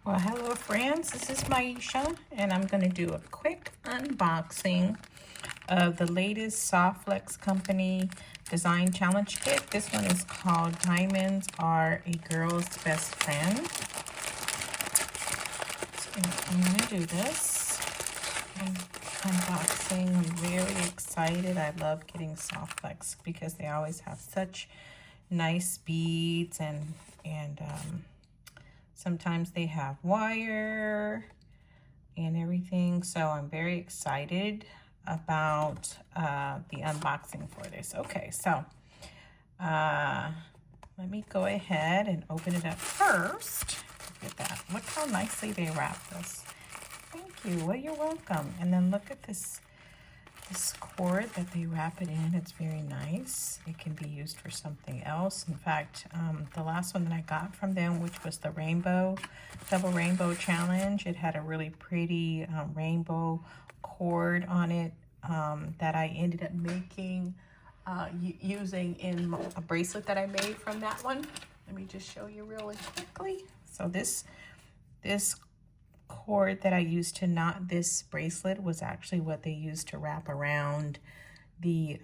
Well, hello friends, this is Maisha, and I'm going to do a quick unboxing of the latest SoftFlex Company Design Challenge Kit. This one is called Diamonds Are a Girl's Best Friend. So I'm going to do this unboxing. I'm very excited. I love getting SoftFlex because they always have such nice beads and sometimes they have wire and everything. So I'm very excited about the unboxing for this. Okay, so let me go ahead and open it up first. Look at that. Look how nicely they wrap this. Thank you. Well, you're welcome. And then look at this cord that they wrap it in. It's very nice. It can be used for something else. In fact, the last one that I got from them, which was the double rainbow challenge, it had a really pretty rainbow cord on it that I ended up making using in a bracelet that I made from that one. Let me just show you really quickly. So this cord that I used to knot this bracelet was actually what they used to wrap around the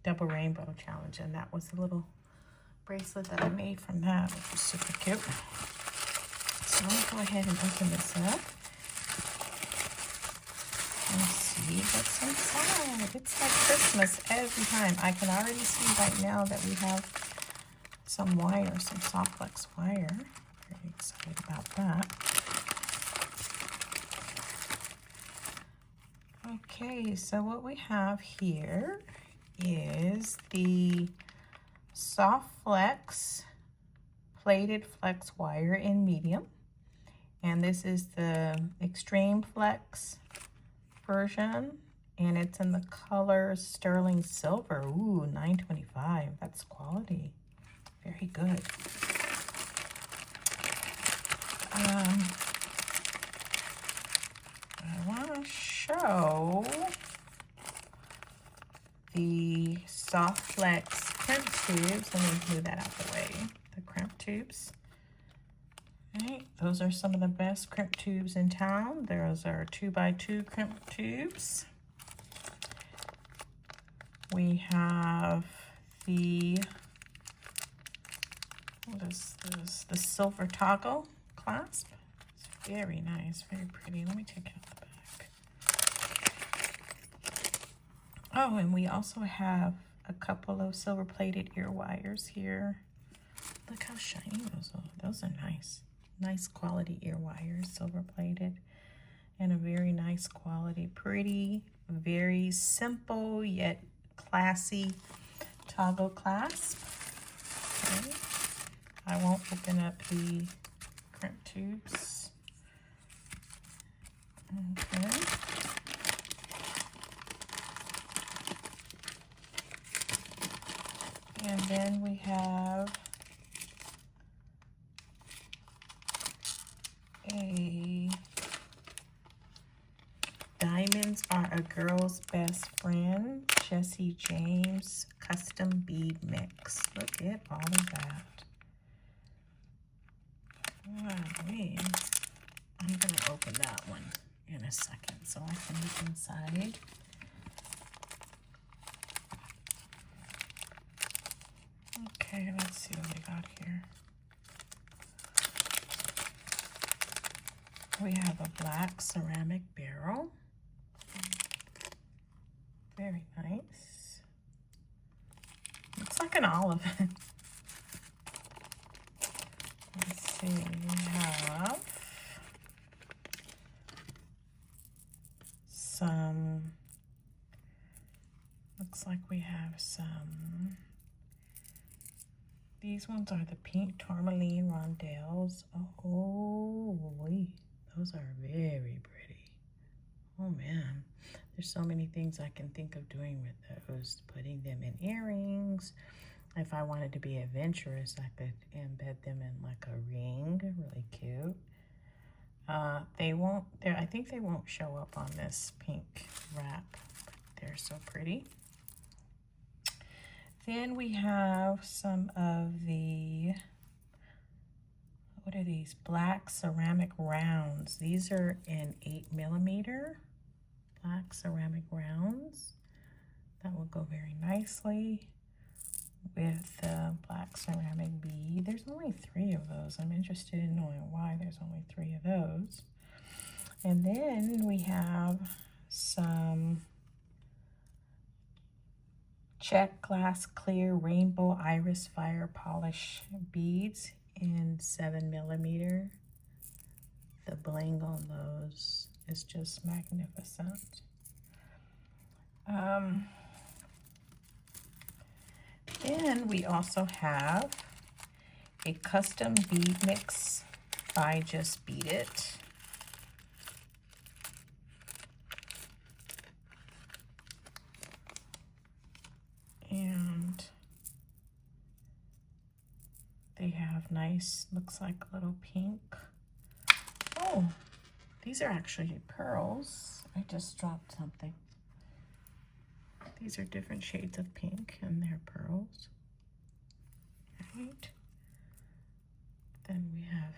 double rainbow challenge, and that was the little bracelet that I made from that, which was super cute. So I'm gonna go ahead and open this up and see what's inside. It's like Christmas every time. I can already see right now that we have some wire, some SoftFlex wire. Very excited about that. Okay, so what we have here is the SoftFlex plated flex wire in medium, and this is the extreme flex version, and it's in the color sterling silver. Ooh, $9.25. That's quality. Very good. I want to show the SoftFlex crimp tubes. Let me move that out the way. The crimp tubes. Right, those are some of the best crimp tubes in town. Those are 2x2 crimp tubes. We have the, what is this? The silver toggle clasp. It's very nice, very pretty. Let me take out the back. Oh, and we also have a couple of silver plated ear wires here. Look how shiny those are. Those are nice. Nice quality ear wires, silver plated, and a very nice quality, pretty, very simple yet classy toggle clasp. Okay. I won't open up the crimp tubes. Okay. And then we have a Diamonds Are a Girl's Best Friend Jesse James custom bead mix. Look at all of that. Wow, I'm gonna open that one in a second so I can look inside. Okay, let's see what we got here. We have a black ceramic barrel. Very nice. Looks like an olive. Let's see, we have some, looks like we have some, these ones are the pink tourmaline rondelles. Oh, those are very pretty. Oh man, there's so many things I can think of doing with those. Putting them in earrings. If I wanted to be adventurous, I could embed them in like a ring. Really cute. I think they won't show up on this pink wrap, but they're so pretty. Then we have some of the, what are these? Black ceramic rounds. These are in 8mm. Black ceramic rounds. That will go very nicely with the black ceramic bead. There's only 3 of those. I'm interested in knowing why there's only 3 of those. And then we have some check glass clear rainbow iris fire polish beads in 7mm. The bling on those is just magnificent. Then we also have a custom bead mix by Just Beat It. And they have nice, looks like little pink. Oh, these are actually pearls. I just dropped something. These are different shades of pink and they're pearls. Right. Then we have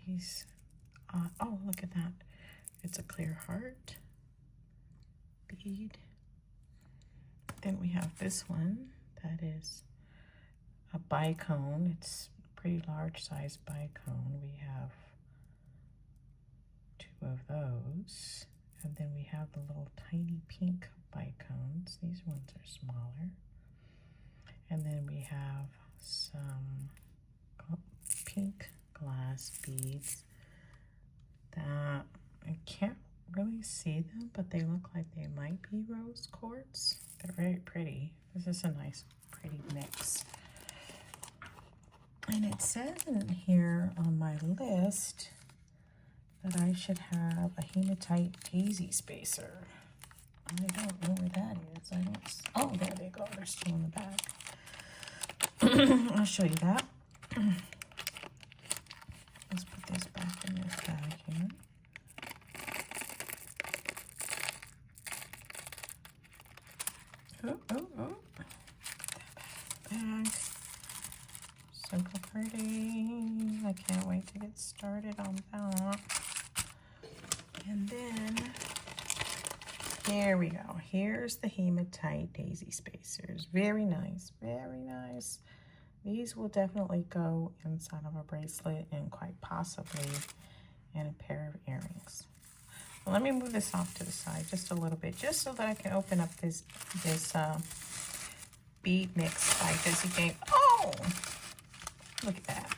these. Oh, look at that. It's a clear heart bead. Then we have this one that is a bicone. It's a pretty large size bicone. We have 2 of those. And then we have the little tiny pink bicones. These ones are smaller. And then we have some pink glass beads that I can't really see them, but they look like they might be rose quartz. They're very pretty. This is a nice, pretty mix. And it says in here on my list that I should have a hematite daisy spacer. I don't know where that is. Oh, there they go. They're still in the bag. I'll show you that. Let's put this back in this bag here. Oh. Bag. Simple pretty. I can't wait to get started on that. And then here we go. Here's the hematite daisy spacers. Very nice, very nice. These will definitely go inside of a bracelet and quite possibly in a pair of earrings. Well, let me move this off to the side just a little bit, just so that I can open up this bead mix by Dizzy Game. Oh, look at that.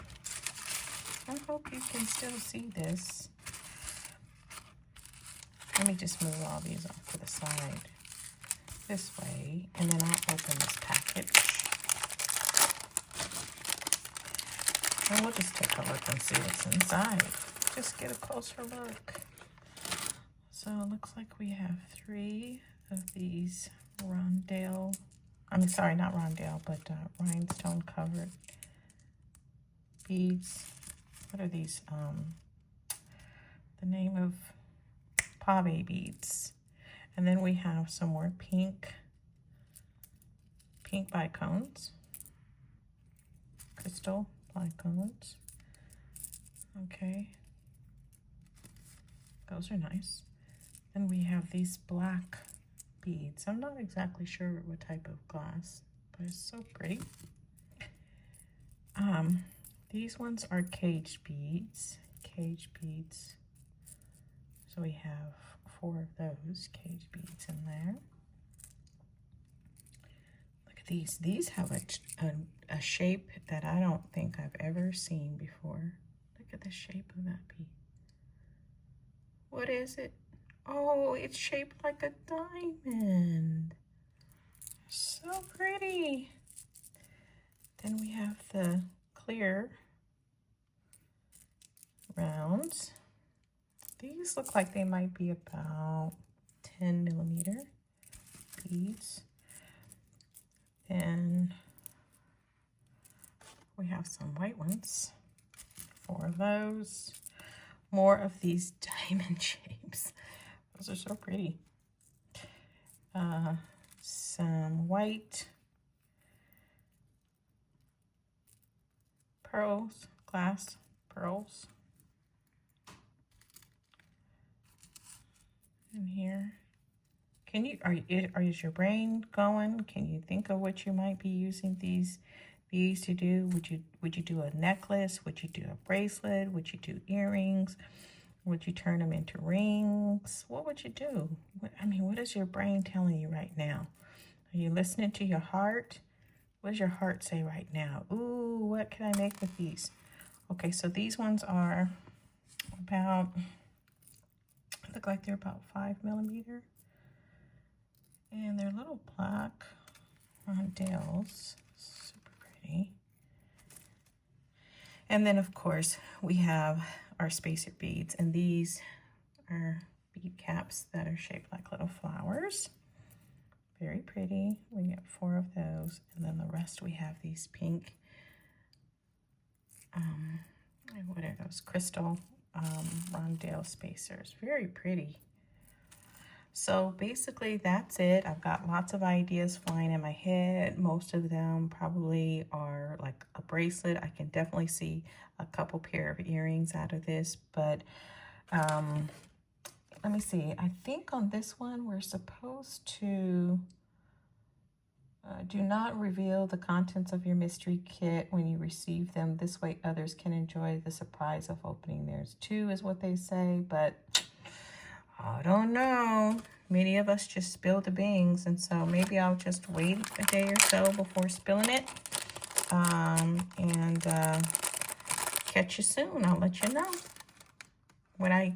I hope you can still see this. Let me just move all these off to the side this way, and then I'll open this package. And we'll just take a look and see what's inside. Just get a closer look. So it looks like we have 3 of these rondelle, not rondelle, but rhinestone covered beads. What are these? The name of pave beads. And then we have some more pink bicones, crystal bicones. Okay, those are nice. Then we have these black beads. I'm not exactly sure what type of glass, but it's so pretty. These ones are cage beads. So we have 4 of those cage beads in there. Look at these. These have a shape that I don't think I've ever seen before. Look at the shape of that bead. What is it? Oh, it's shaped like a diamond. So pretty. Then we have the clear rounds. These look like they might be about 10mm beads. Then we have some white ones, 4 of those. More of these diamond shapes. Those are so pretty. Some white pearls, glass pearls in here. Can you, is your brain going? Can you think of what you might be using these beads to do? Would you do a necklace? Would you do a bracelet? Would you do earrings? Would you turn them into rings? What would you do? What is your brain telling you right now? Are you listening to your heart? What does your heart say right now? Ooh, what can I make with these? Okay, so these ones are about, look like they're about 5mm. And they're little black rondelles, super pretty. And then of course we have our spacer beads, and these are bead caps that are shaped like little flowers. Very pretty. We get 4 of those, and then the rest we have these pink, what are those? Crystal rondelle spacers. Very pretty. So basically that's it. I've got lots of ideas flying in my head. Most of them probably are like a bracelet. I can definitely see a couple pair of earrings out of this, but let me see. I think on this one we're supposed to do not reveal the contents of your mystery kit when you receive them. This way others can enjoy the surprise of opening theirs too, is what they say, but I don't know. Many of us just spill the beans, and so maybe I'll just wait a day or so before spilling it. And catch you soon. I'll let you know when I